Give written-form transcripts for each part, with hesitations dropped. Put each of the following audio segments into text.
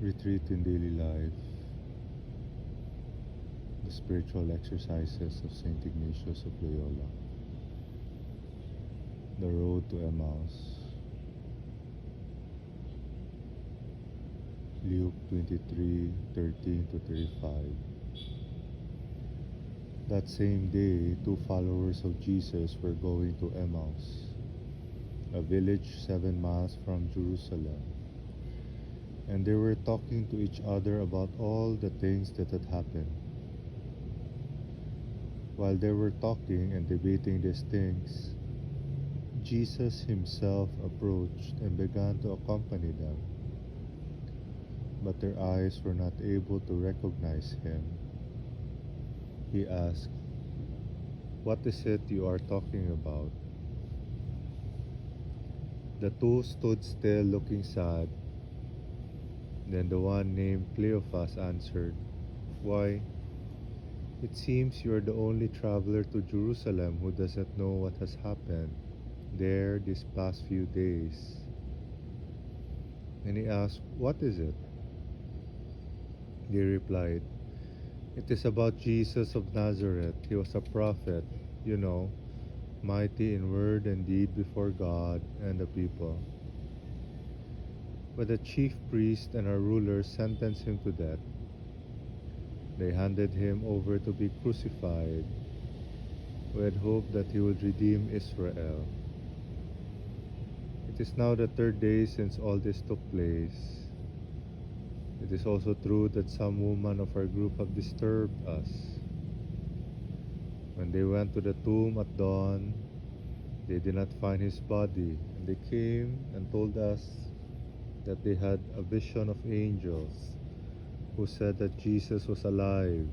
Retreat in Daily Life, the Spiritual Exercises of St. Ignatius of Loyola, The Road to Emmaus, Luke 23:13-35. That same day, two followers of Jesus were going to Emmaus, a village 7 miles from Jerusalem, and they were talking to each other about all the things that had happened. While they were talking and debating these things, Jesus himself approached and began to accompany them, but their eyes were not able to recognize him. He asked, "What is it you are talking about?" The two stood still looking sad. Then the one named Cleophas answered, "Why, it seems you are the only traveler to Jerusalem who doesn't know what has happened there these past few days." And he asked, "What is it?" They replied, "It is about Jesus of Nazareth. He was a prophet, you know, mighty in word and deed before God and the people. But the chief priests and our rulers sentenced him to death. They handed him over to be crucified. We had hoped that he would redeem Israel. It is now the third day since all this took place. It is also true that some women of our group have disturbed us. When they went to the tomb at dawn, they did not find his body, and they came and told us that they had a vision of angels who said that Jesus was alive.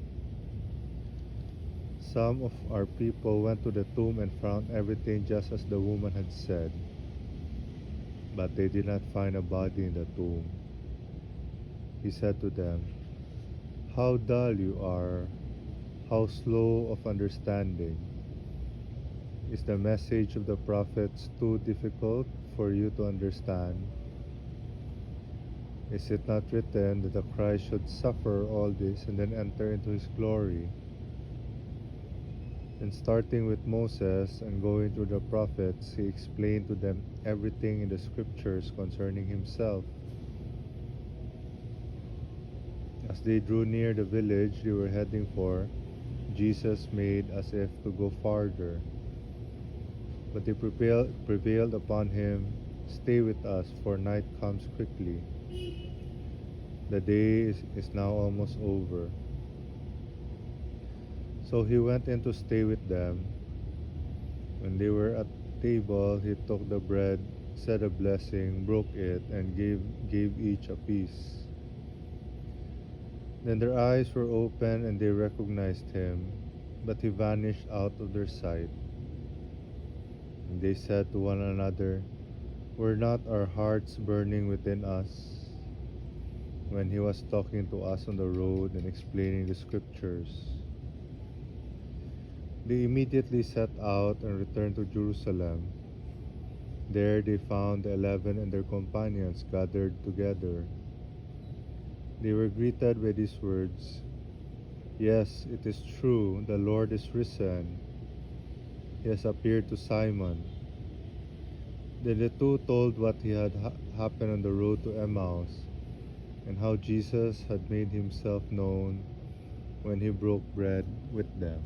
Some of our people went to the tomb and found everything just as the woman had said, but they did not find a body in the tomb." He said to them, "How dull you are, how slow of understanding. Is the message of the prophets too difficult for you to understand? Is it not written that the Christ should suffer all this and then enter into his glory?" And starting with Moses and going through the prophets, he explained to them everything in the scriptures concerning himself. As they drew near the village they were heading for, Jesus made as if to go farther. But they prevailed upon him, "Stay with us, for night comes quickly. The day is now almost over." So he went in to stay with them. When they were at table, he took the bread, said a blessing, broke it, and gave each a piece. Then their eyes were opened and they recognized him, but he vanished out of their sight. And they said to one another, "Were not our hearts burning within us when he was talking to us on the road and explaining the scriptures?" They immediately set out and returned to Jerusalem. There they found the 11 and their companions gathered together. They were greeted by these words, "Yes, it is true, the Lord is risen. He has appeared to Simon." Then the two told what had happened on the road to Emmaus, and how Jesus had made himself known when he broke bread with them.